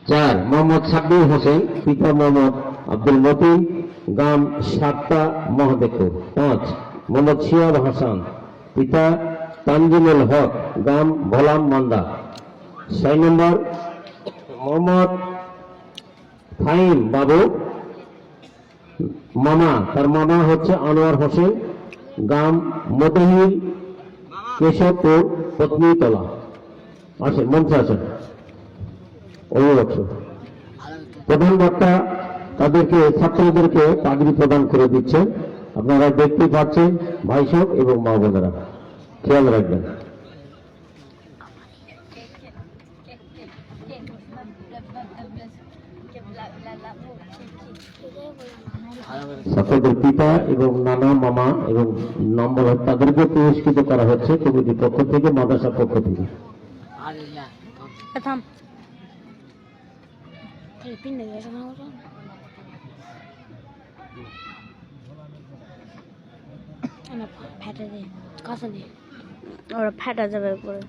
4 মোহাম্মদ সাব্বির হোসেন, পিতা মোহাম্মদ আব্দুল মতিন, গ্রাম সাতটা মহাদেবপুর। 5 মোহাম্মদ শিয়াব হাসান, পিতা তানজিমুল হক, গ্রাম ভোলাম মান্দা। 6 নম্বর মোহাম্মদ ফাহিম বাবু, মামা, তার মামা হচ্ছে আনোয়ার হোসেন, গ্রাম মদহিল, কেশবপুর, পত্নীতলা। আসেন, মঞ্চে আসেন। অভিভাবক প্রধান বক্তা তাদেরকে, ছাত্রদেরকে পাগড়ি প্রদান করে দিচ্ছেন। আপনারা দেখতে পাচ্ছেন ভাই সব এবং মা বোনেরা, খেয়াল রাখবেন। ছাত্রদের পিতা এবং নানা, মামা এবং নম্বর তাদেরকে পুরস্কৃত করা হচ্ছে কমিটির পক্ষ থেকে, মাদ্রাসার পক্ষ থেকে। ওরা ফেটা যাবে পরে।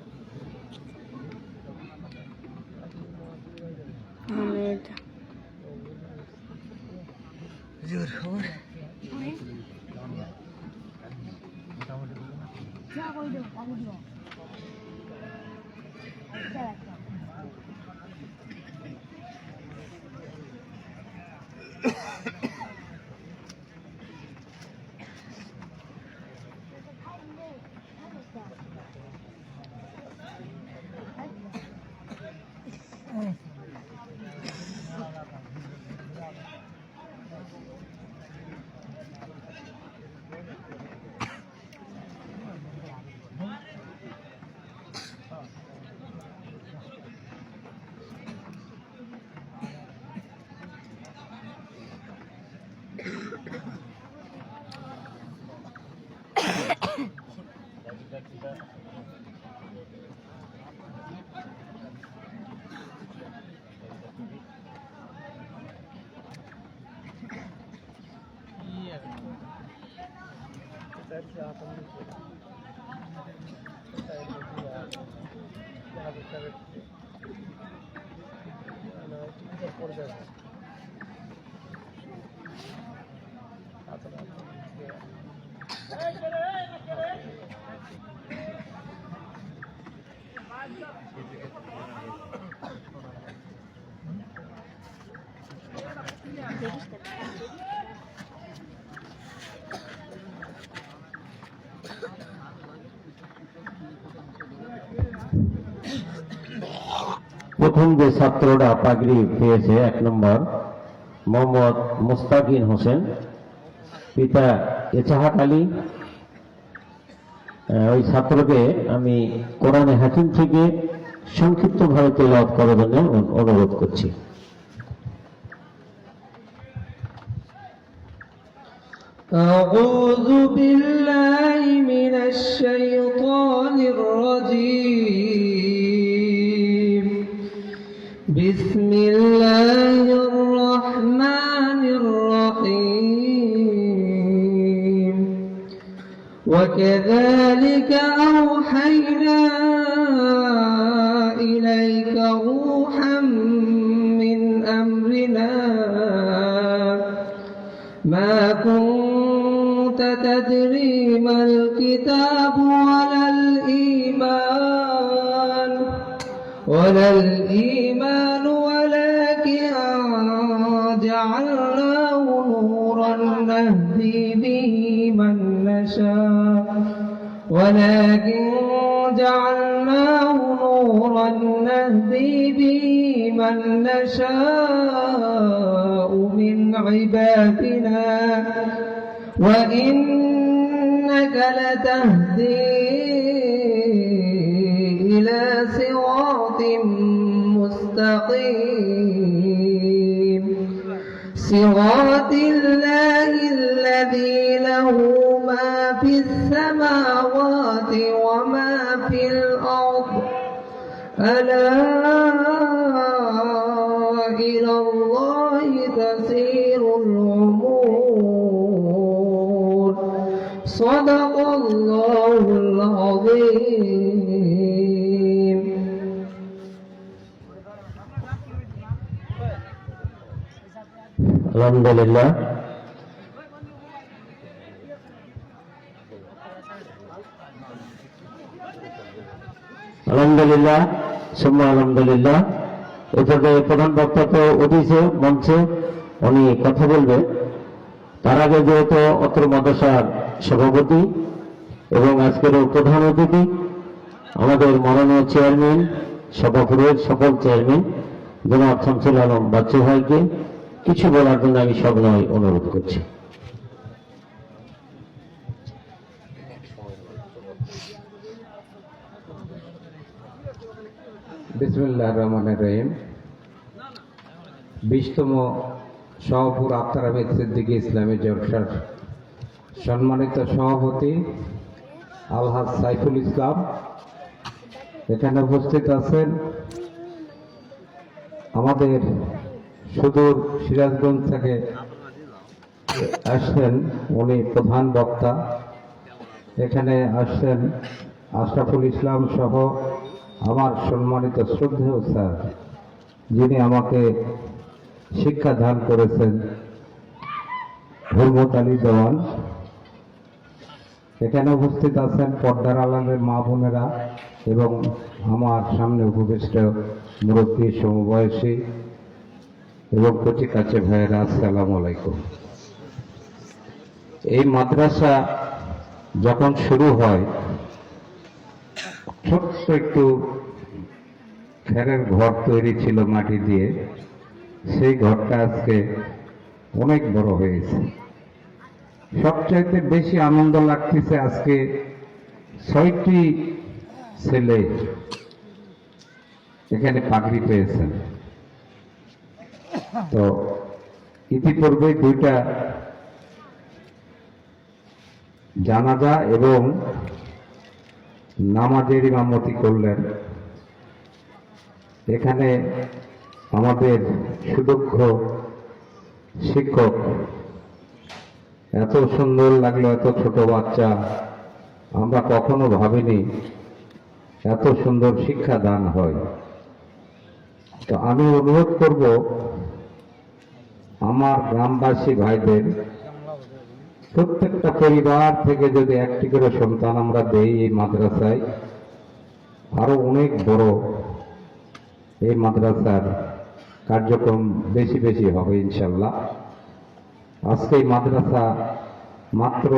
প্রথম যে ছাত্ররা পাগড়ি পেয়েছে, 1 নম্বর মোহাম্মদ মুস্তাকিন হোসেন, পিতা এজাহাত আলী। ওই ছাত্রকে আমি কোরআনে হাকিম থেকে সংক্ষিপ্তভাবে তেলাওয়াত করার জন্য অনুরোধ করছি। أعوذ بالله من الشيطان الرجيم. بسم الله الرحمن الرحيم. وكذلك أوحينا إليك روحا من أمرنا ما كنت تدري ما الكتاب ولا الإيمان ولكن جعلناه نورا نهدي به من نشاء من عبادنا وإنك لتهدي إلى صراط مستقيم. صراط الله الذي له ما في السماوات وما في الأرض ألا إلى الله تسير الأمور. صدق الله العظيم. আলহামদুলিল্লাহ। আলহামদুলিল্লাহ, সুম্মা আলহামদুলিল্লাহ। এরপরে প্রধান বক্তা তো উঠেছে মঞ্চে, উনি কথা বলবে। তার আগে যেহেতু অত্র মাদ্রাসার সভাপতি এবং আজকের প্রধান অতিথি আমাদের মাননীয় চেয়ারম্যান, সভাপতির সকল চেয়ারম্যান জনাব শামসুল আলম বাচ্চু ভাইকে কিছু বলার জন্য আমি সবিনয় অনুরোধ করছি। বিসমিল্লাহির রহমানির রহিম। 20তম শাহপুর আখতার আহমেদ সিদ্দিকী ইসলামী জলসার সম্মানিত সভাপতি আলহাজ সাইফুল ইসলাম, এখানে উপস্থিত আছেন আমাদের সুদূর সিরাজগঞ্জ থেকে আসছেন উনি প্রধান বক্তা, এখানে আসছেন আশরাফুল ইসলাম সহ আমার সম্মানিত শ্রদ্ধেয় স্যার, যিনি আমাকে শিক্ষা দান করেছেন, হুরমত আলী দেওয়ান। এখানে উপস্থিত আছেন পর্দার আড়ালের মা বোনেরা এবং আমার সামনে উপবিষ্ট মুরব্বী, সমবয়সী এবং কচি কাছে ভাইয়েরা, আসসালামু আলাইকুম। এই মাদ্রাসা যখন শুরু হয় ছোট্ট একটু খেরের ঘর তৈরি ছিল মাটি দিয়ে, সেই ঘরটা আজকে অনেক বড় হয়েছে। সবচাইতে বেশি আনন্দ লাগতেছে আজকে 6টি ছেলে এখানে পাগড়ি পেয়েছেন। তো ইতিপূর্বে 2টা জানাজা এবং নামাজের ইমামতি করলেন। এখানে আমাদের সুদক্ষ শিক্ষক, এত সুন্দর লাগলো, এত ছোট বাচ্চা, আমরা কখনো ভাবিনি এত সুন্দর শিক্ষা দান হয়। তো আমি অনুরোধ করব আমার গ্রামবাসী ভাইদের, প্রত্যেকটা পরিবার থেকে যদি একটি করে সন্তান আমরা দেই এই মাদ্রাসায়, আরো অনেক বড় এই মাদ্রাসার কার্যক্রম বেশি বেশি হবে ইনশাল্লাহ। আজকে এই মাদ্রাসা মাত্র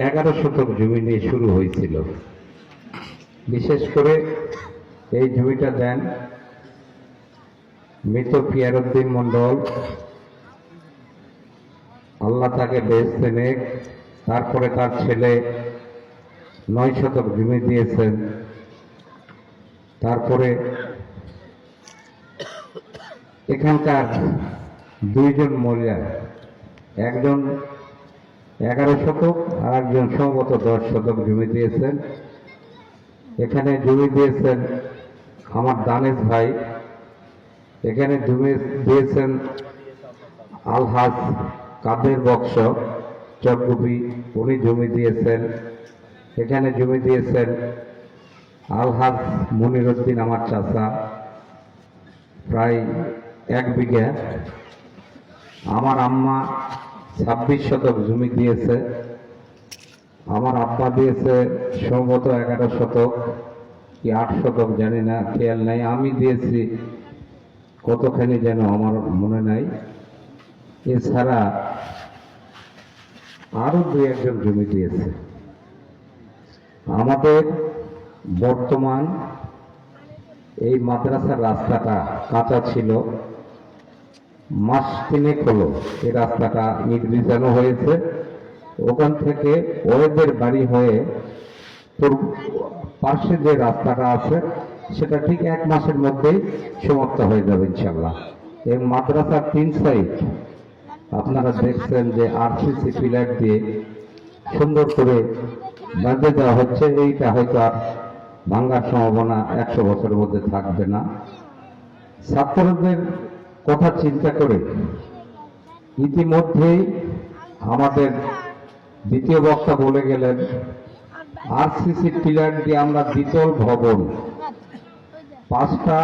11 শতক জমি নিয়ে শুরু হয়েছিল। বিশেষ করে এই জমিটা দেন মৃত পিয়ারউদ্দিন মন্ডল, আল্লাহ তাকে বেহেশতে নেক। তারপরে তার ছেলে 9 শতক জমি দিয়েছেন। তারপরে এখানকার 2জন মহিলা, একজন 11 শতক আর একজন সম্ভবত 10 শতক জমি দিয়েছেন। এখানে জমি দিয়েছেন আমার দানেশ ভাই, এখানে জমি দিয়েছেন আলহাজ কাদের বক্স চকগুবি, উনি জমি দিয়েছেন। এখানে জমি দিয়েছেন আলহাজ মনিরউদ্দিন আমার চাচা, প্রায় 1 বিঘা। আমার আম্মা 26 শতক জমি দিয়েছে। আমার আব্বা দিয়েছে সম্ভবত 11 শতক কি 8 শতক, জানি না, খেয়াল নাই। আমি দিয়েছি কতখানি যেন আমার মনে নাই। এছাড়া আরো 2-1 জন জমি দিয়েছে। আমাদের বর্তমান এই মাদ্রাসার রাস্তাটা কাঁচা ছিল, মাস 3 হলো এই রাস্তাটা ইট বিছানো হয়েছে। ওখান থেকে ওদের বাড়ি হয়ে পাশে যে রাস্তাটা আছে সেটা ঠিক 1 মাসের মধ্যেই সমাপ্ত হয়ে যাবে ইনশাল্লাহ। এই মাদ্রাসার 3 সাইড আপনারা দেখছেন যে আরসিসি পিলার দিয়ে সুন্দর করে বাঁধে দেওয়া হচ্ছে। এইটা হয়তো আর ভাঙ্গার সম্ভাবনা 100 বছরের মধ্যে থাকবে না। ছাত্রদের কথা চিন্তা করে ইতিমধ্যেই আমাদের দ্বিতীয় বক্তা বলে গেলেন, আরসিসি পিলার দিয়ে আমরা দ্বিতল ভবন 5টা